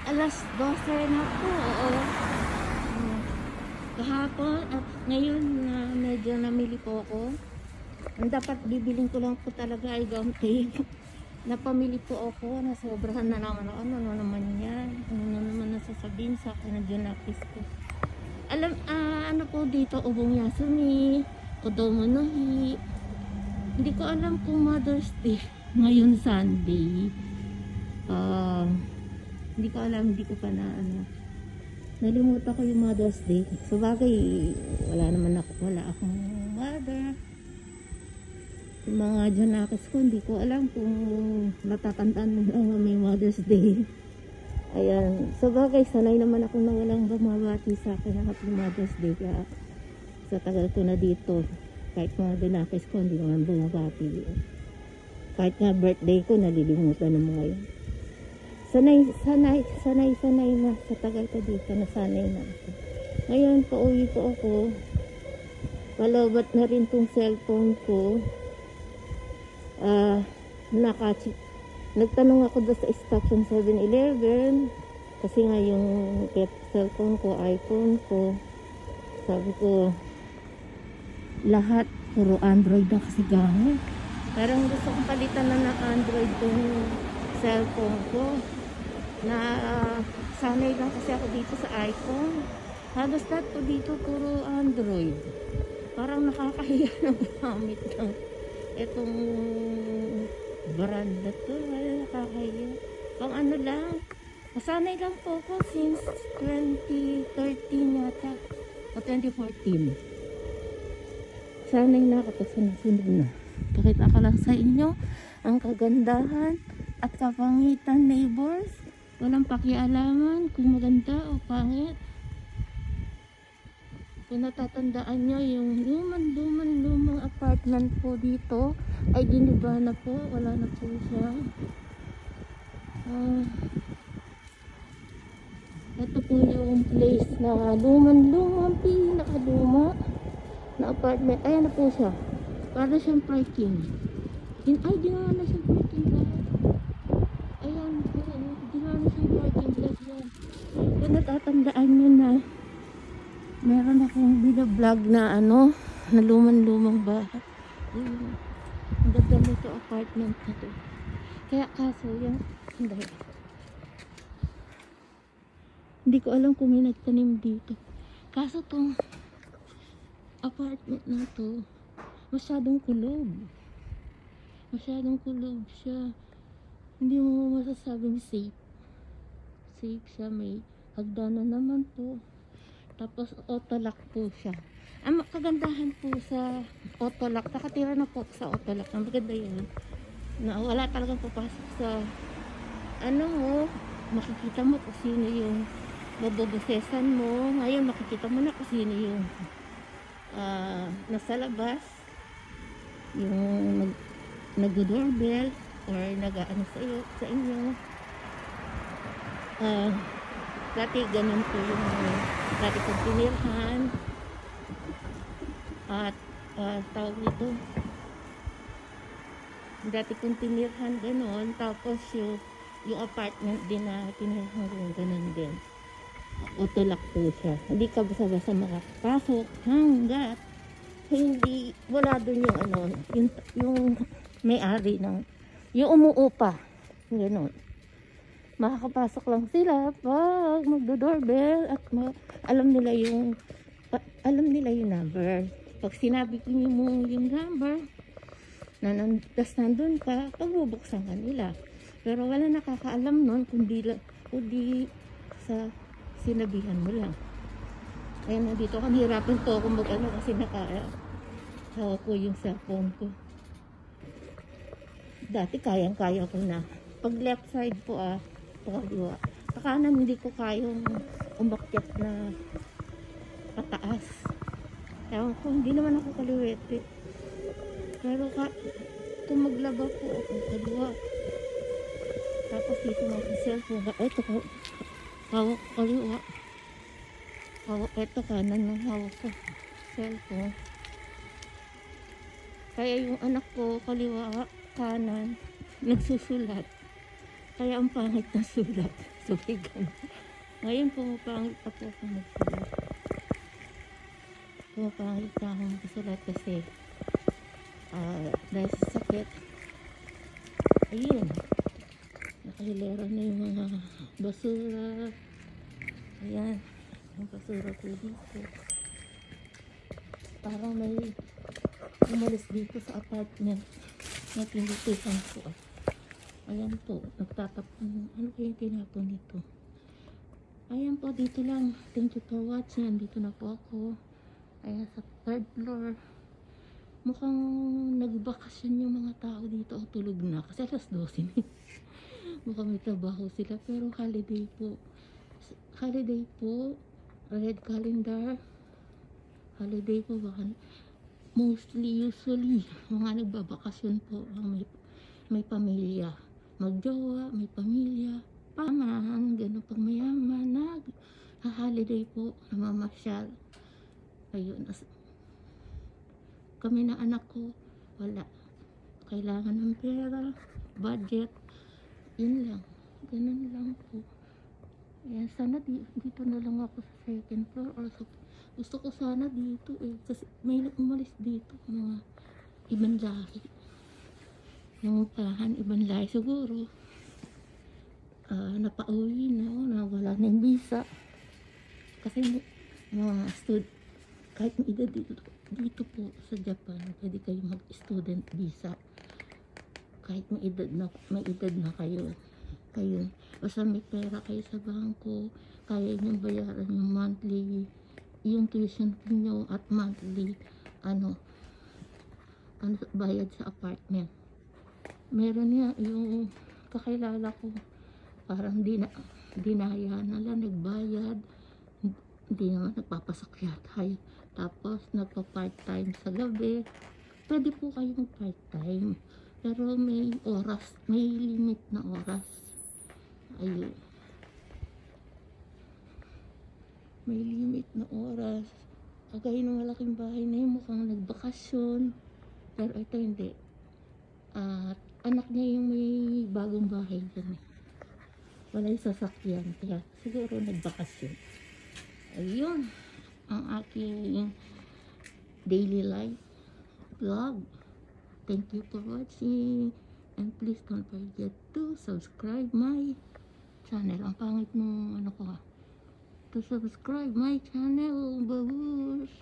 Alas 12 na po. Oo. Kahapon at ngayon medyo namili po ako. Ang dapat bibiling ko lang po talaga ay gum tape. Napamili po ako na sobrahan na naman ako. Ano naman yan? Ano naman nasasabihin sa akin na Junakis ko. Alam, ano po dito, Ubong Yasumi, Kodomo no Hi. Hindi ko alam kung Mother's Day ngayon Sunday. Hindi ko alam, hindi ko pa na ano. Nalimutan ko yung Mother's Day. So bagay, wala akong mother. Yung mga Junakis ko, hindi ko alam kung natatandaan mo na may Mother's Day. Ayan, so bagay, sanay naman ako na walang bumabati sa akin na Happy Mother's Day. Kaya sa tagal ko na dito, kahit mga Junakis ko, hindi naman bumabati. Kahit nga birthday ko, nalilimutan na mga yun. Sanay na sa tagal ko dito, nasanay na ako. Ngayon, pauwi po ako. Palobat na rin tong cellphone ko. Nagtanong ako doon sa stock ng 7-Eleven. Kasi nga yung cellphone ko, iPhone ko. Sabi ko, lahat puro Android na kasi gamit. Parang gusto kong palitan na ng Android tong cellphone ko. Sanay lang kasi ako dito sa iPhone. Halos lahat po dito puro Android. Parang nakakahiya na gamit ng itong brand na to. Nakakahiya. Kung ano lang, nasanay lang po ako since 2013 yata o 2014. Sanay na ako, sunod na. Pakita ko lang sa inyo ang kagandahan at kapangitan neighbors. Walang pakialaman kung maganda o pangit. Kung natatandaan nyo, yung lumang apartment po dito ay giniba na po. Wala na po siya. Ito po yung place na lumang pinakaluma na apartment. Ayan na po siya. Para siyang parking. Ginawa na siyang parking lahat. Ayan po. Ginawa na siyang parking lahat. Kung natatandaan nyo na meron akong vlog na ano, na lumang bahay. Ang ganda nito apartment na to. Kaya kaso yung hindi ko alam kung may nagtanim dito. Kaso tong apartment na to masyadong kulob siya. Hindi mo masasabing safe siya. May hagdanan naman po, tapos autolock po siya. Ang kagandahan po sa autolock, nakatira na po sa autolock, ang maganda yun na wala talagang papasok sa ano mo. Makikita mo kung sino yung mabubusesan mo. Ngayon makikita mo na kung sino yung nasa labas, yung nag-doorbell or nag-ano sa inyo. Dati ganun po yung dati kong tinirhan at tawag nito, dati kong tinirhan ganun. Tapos yung apartment din na tinirhan ko ganun din, autolock po siya. Hindi ka basta-basta makapasok hanggat hindi wala doon yung ano, yung may-ari ng yung umuupa gano'n. Makakapasok lang sila pag magdo-doorbell at alam nila yung number. Pag sinabi ko yung number na nandun ka, pagbubuksan ka nila. Pero wala nakakaalam nun kundi sa sinabihan mo lang. Kaya nandito kanihirapan po ako mag-ano kasi hawak ko yung cellphone ko. Dati kayang-kaya ko na. Pag left side po pakaliwa. Pakanan hindi ko kayang umakyat na pataas. Ewan ko, hindi naman ako kaliwete. Pero kung maglaba po ako kaliwa. Tapos dito na sa cellphone. Ito ko, hawak ko kaliwa. Ito kanan ng hawak ko cellphone. Kaya yung anak ko kaliwa kanan nagsusulat. Kaya ang pangit ng sulat. Sumigan. Ngayon pumapangit ako kung nagsulat. Pumapangit na akong magsulat kasi dahil sa sakit. Ayun. Nakahilera na yung mga basura. Ayan. Yung basura po dito. Parang may umalis dito sa apartment na tinitihan ko. Ayan po, nagtatapon. Ano kaya tinapon dito? Ayan po, dito lang. Thank you for watching. Andito na po ako. Ayan sa third floor. Mukhang nagbakasyon yung mga tao dito o tulog na. Kasi alas 12 na. Mukhang may trabaho sila. Pero holiday po. Holiday po. Red calendar. Holiday po. Baka mostly, usually, mga nagbabakasyon po ang may pamilya. Magjowa, may pamilya, paman, gano'n pag mayaman, holiday po, namamasyal. Ayun, kami na anak ko, wala. Kailangan ng pera, budget, yun lang. Ganun lang po. Ayan, sana dito na lang ako sa second floor or gusto ko sana dito kasi may umalis dito mga ibang lahi. Nanguntahan ibang lahi siguro. Napauwi na wala na yung visa. Kasi mga kahit may edad dito po sa Japan, pwede kayo mag-student visa. Kahit may edad na kayo. Basta may pera kayo sa bangko, kaya nyo bayaran yung monthly, yung tuition fee nyo at monthly, bayad sa apartment. Meron nga yung kakilala ko, parang dinaya na lang, nagbayad, hindi naman nagpapasakyatay. Tapos nagpa-part-time sa gabi. Pwede po kayo mag-part-time. Pero may oras, may limit na oras. Ayun. May limit na oras. Kagaya ng malaking bahay na yun, mukhang nagbakasyon. Pero ito hindi. Anak niya yung may bagong bahay dyan eh. Wala yung sasakyan. Kaya siguro nagbakasyon. Ayun. Ang aking daily life vlog. Thank you for watching. And please don't forget to subscribe my channel. Ang pangit nung to subscribe my channel, babush.